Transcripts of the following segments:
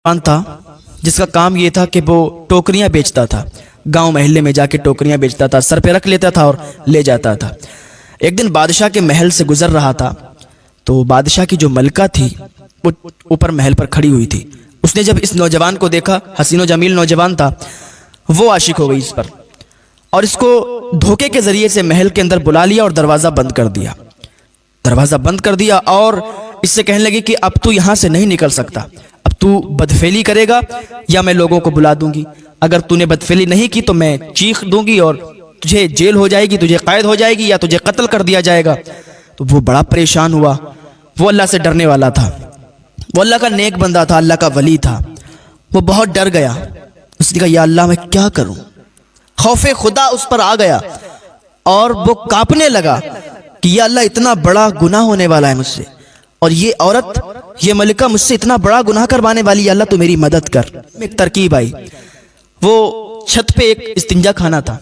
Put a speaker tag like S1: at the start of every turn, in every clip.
S1: تھا جس کا کام یہ تھا کہ وہ ٹوکریاں بیچتا تھا، گاؤں محلے میں جا کے ٹوکریاں بیچتا تھا، سر پہ رکھ لیتا تھا اور لے جاتا تھا۔ ایک دن بادشاہ کے محل سے گزر رہا تھا تو بادشاہ کی جو ملکہ تھی وہ اوپر محل پر کھڑی ہوئی تھی۔ اس نے جب اس نوجوان کو دیکھا، حسین و جمیل نوجوان تھا، وہ عاشق ہو گئی اس پر اور اس کو دھوکے کے ذریعے سے محل کے اندر بلا لیا اور دروازہ بند کر دیا۔ دروازہ بند کر دیا اور اس سے کہنے لگی کہ اب تو یہاں سے نہیں نکل سکتا، اب تو بدفعلی کرے گا یا میں لوگوں کو بلا دوں گی، اگر تو نے بدفعلی نہیں کی تو میں چیخ دوں گی اور تجھے جیل ہو جائے گی، تجھے قید ہو جائے گی یا تجھے قتل کر دیا جائے گا۔ تو وہ بڑا پریشان ہوا، وہ اللہ سے ڈرنے والا تھا، وہ اللہ کا نیک بندہ تھا، اللہ کا ولی تھا، وہ بہت ڈر گیا۔ اس نے کہا یا اللہ میں کیا کروں؟ خوف خدا اس پر آ گیا اور وہ کانپنے لگا کہ یا اللہ اتنا بڑا گناہ ہونے والا ہے مجھ سے، اور یہ عورت، یہ ملکہ مجھ سے اتنا بڑا گناہ کروانے والی، یا اللہ تو میری مدد کر۔ ایک ترکیب آئی، وہ چھت پہ ایک استنجا خانہ تھا،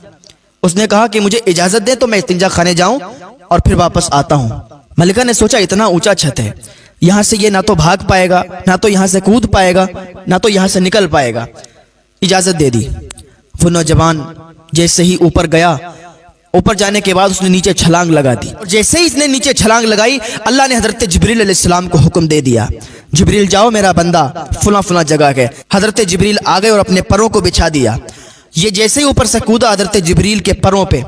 S1: اس نے کہا کہ مجھے اجازت دیں تو میں استنجا خانے جاؤں اور پھر واپس آتا ہوں۔ ملکہ نے سوچا اتنا اونچا چھت ہے، یہاں سے یہ نہ تو بھاگ پائے گا، نہ تو یہاں سے کود پائے گا، نہ تو یہاں سے نکل پائے گا، اجازت دے دی۔ وہ نوجوان جیسے ہی اوپر گیا، اوپر جانے کے بعد اس نے نیچے چھلانگ لگا دی، اور جیسے ہی اس نے نیچے چھلانگ لگائی، اللہ نے حضرت جبریل علیہ السلام کو حکم دے دیا، جبریل جاؤ میرا بندہ فلاں فلاں جگہ ہے۔ حضرت جبریل آ گئے اور اپنے پروں کو بچھا دیا۔ یہ جیسے ہی اوپر سے کودا حضرت جبریل کے پروں پہ،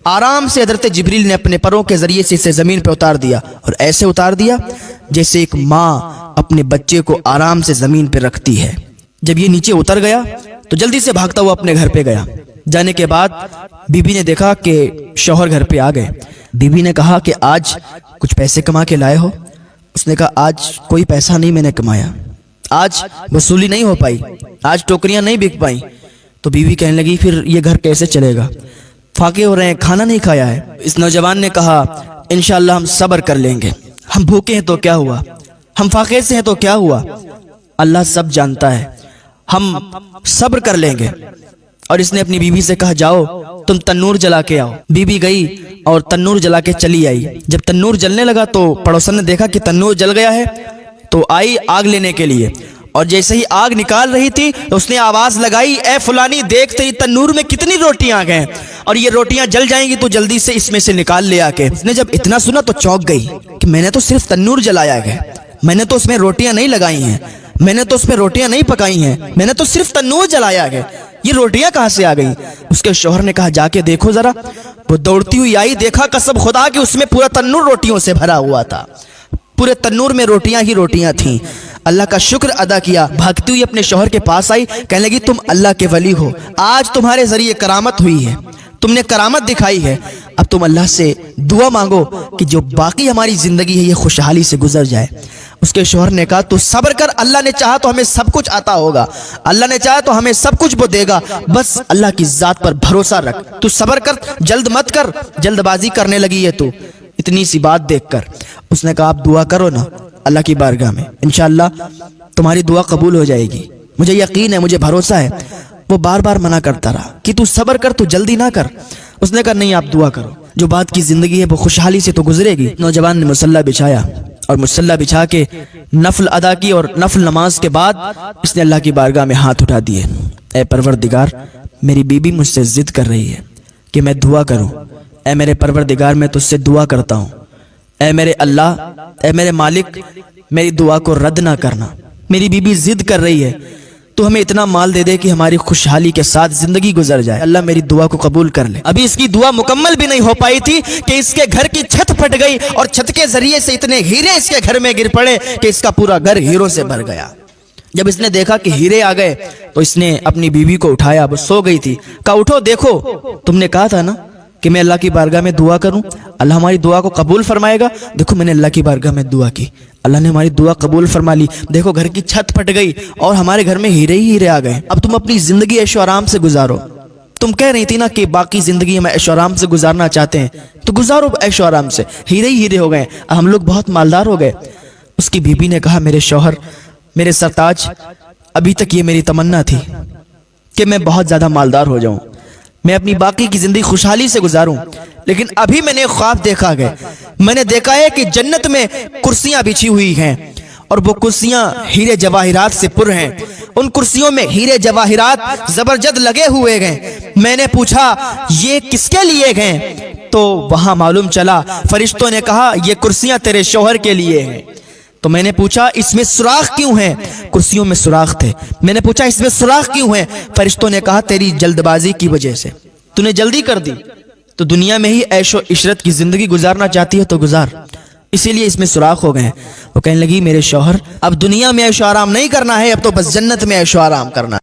S1: آرام سے حضرت جبریل نے اپنے پروں کے ذریعے سے اسے زمین پہ اتار دیا، اور ایسے اتار دیا جیسے ایک ماں اپنے بچے کو آرام سے زمین پہ رکھتی ہے۔ جب یہ نیچے اتر گیا تو جلدی سے بھاگتا ہوا اپنے گھر پہ گیا۔ جانے کے بعد بی بی نے دیکھا کہ شوہر گھر پہ آ گئے۔ بی بی نے کہا کہ آج کچھ پیسے کما کے لائے ہو؟ اس نے کہا آج کوئی پیسہ نہیں میں نے کمایا، آج وصولی نہیں ہو پائی، آج ٹوکریاں نہیں بک پائیں۔ تو بیوی کہنے لگی پھر یہ گھر کیسے چلے گا؟ فاقے ہو رہے ہیں، کھانا نہیں کھایا ہے۔ اس نوجوان نے کہا انشاءاللہ ہم صبر کر لیں گے، ہم بھوکے ہیں تو کیا ہوا، ہم فاقے سے ہیں تو کیا ہوا، اللہ سب جانتا ہے، ہم صبر کر لیں گے۔ اور اس نے اپنی بیوی سے کہا جاؤ تم تنور جلا کے آؤ۔ بیوی گئی اور تنور جلا کے چلی آئی۔ جب تنور جلنے لگا تو پڑوسن نے دیکھا کہ تنور جل گیا ہے، تو آئی آگ لینے کے لیے، اور جیسے ہی آگ نکال رہی تھی تو اس نے آواز لگائی اے فلانی دیکھ تیری تنور میں کتنی روٹیاں آ گئے، اور یہ روٹیاں جل جائیں گی تو جلدی سے اس میں سے نکال لے آ کے۔ اس نے جب اتنا سنا تو چونک گئی کہ میں نے تو صرف تنور جلایا ہے، میں نے تو اس میں روٹیاں نہیں لگائی ہیں، میں نے تو اس میں روٹیاں نہیں پکائی ہیں، میں نے تو صرف تنور جلایا ہے، یہ روٹیاں کہاں سے آ گئی؟ اس کے شوہر نے کہا جا کے دیکھو ذرا۔ وہ دوڑتی ہوئی آئی، دیکھا قسم خدا کہ اس میں پورا تنور روٹیوں سے بھرا ہوا تھا، پورے تنور میں روٹیاں ہی روٹیاں تھیں۔ اللہ کا شکر ادا کیا، بھاگتی ہوئی اپنے شوہر کے پاس آئی، کہنے لگی تم اللہ کے ولی ہو، آج تمہارے ذریعے کرامت ہوئی ہے، تم نے کرامت دکھائی ہے، اب تم اللہ سے دعا مانگو کہ جو باقی ہماری زندگی ہے یہ خوشحالی سے گزر جائے۔ اس کے شوہر نے کہا تو صبر کر، اللہ نے چاہا تو ہمیں سب کچھ عطا ہوگا، اللہ نے چاہا تو ہمیں سب کچھ وہ دے گا، بس اللہ کی ذات پر بھروسہ رکھ، تو صبر کر، جلد مت کر، جلد بازی کرنے لگی ہے تو اتنی سی بات دیکھ کر۔ اس نے کہا آپ دعا کرو نا اللہ کی بارگاہ میں، انشاءاللہ تمہاری دعا قبول ہو جائے گی، مجھے یقین ہے، مجھے بھروسہ ہے۔ وہ بار بار منع کرتا رہا کہ تو صبر کر، تو جلدی نہ کر۔ اس نے کہا نہیں آپ دعا کرو، جو بات کی زندگی ہے وہ خوشحالی سے تو گزرے گی۔ نوجوان نے مصلی بچھایا اور مصلی بچھا کے نفل ادا کی، اور نفل نماز کے بعد اس نے اللہ کی بارگاہ میں ہاتھ اٹھا دیے، اے پروردگار میری بیوی مجھ سے ضد کر رہی ہے کہ میں دعا کروں، اے میرے پروردگار میں تجھ سے دعا کرتا ہوں، اے میرے اللہ، اے میرے مالک میری دعا کو رد نہ کرنا، میری بیوی ضد کر رہی ہے، تو ہمیں اتنا مال دے دے کہ ہماری خوشحالی کے ساتھ زندگی گزر جائے، اللہ میری دعا کو قبول کر لے۔ ابھی اس کی دعا مکمل بھی نہیں ہو پائی تھی کہ اس کے گھر کی چھت پھٹ گئی، اور چھت کے ذریعے سے اتنے ہیرے اس کے گھر میں گر پڑے کہ اس کا پورا گھر ہیروں سے بھر گیا۔ جب اس نے دیکھا کہ ہیرے آ گئے تو اس نے اپنی بیوی کو اٹھایا، وہ سو گئی تھی، کہا اٹھو دیکھو تم نے کہا تھا نا کہ میں اللہ کی بارگاہ میں دعا کروں، اللہ ہماری دعا کو قبول فرمائے گا، دیکھو میں نے اللہ کی بارگاہ میں دعا کی، اللہ نے ہماری دعا قبول فرما لی، دیکھو گھر کی چھت پھٹ گئی اور ہمارے گھر میں ہیرے ہی ہیرے آ گئے، اب تم اپنی زندگی عیش و آرام سے گزارو، تم کہہ رہی تھی نا کہ باقی زندگی ہم عیش و آرام سے گزارنا چاہتے ہیں، تو گزارو عیش و آرام سے، ہیرے ہی ہیرے ہو گئے، ہم لوگ بہت مالدار ہو گئے۔ اس کی بیوی نے کہا میرے شوہر، میرے سرتاج، ابھی تک یہ میری تمنا تھی کہ میں بہت زیادہ مالدار ہو جاؤں، میں اپنی باقی کی زندگی خوشحالی سے گزاروں، لیکن ابھی میں نے خواب دیکھا ہے، میں نے دیکھا ہے کہ جنت میں کرسیاں بچھی ہوئی ہیں اور وہ کرسیاں ہیرے جواہرات سے پر ہیں، ان کرسیوں میں ہیرے جواہرات زبرجد لگے ہوئے گئے۔ میں نے پوچھا یہ کس کے لیے گئے؟ تو وہاں معلوم چلا فرشتوں نے کہا یہ کرسیاں تیرے شوہر کے لیے ہیں۔ تو میں نے پوچھا اس میں سوراخ کیوں ہیں؟ کرسیوں میں سوراخ تھے۔ میں نے پوچھا اس میں سوراخ کیوں ہیں؟ فرشتوں نے کہا تیری جلد بازی کی وجہ سے، تو نے جلدی کر دی، تو دنیا میں ہی عیش و عشرت کی زندگی گزارنا چاہتی ہے تو گزار، اسی لیے اس میں سوراخ ہو گئے ہیں۔ وہ کہنے لگی میرے شوہر اب دنیا میں عیش و آرام نہیں کرنا ہے، اب تو بس جنت میں عیش و آرام کرنا ہے۔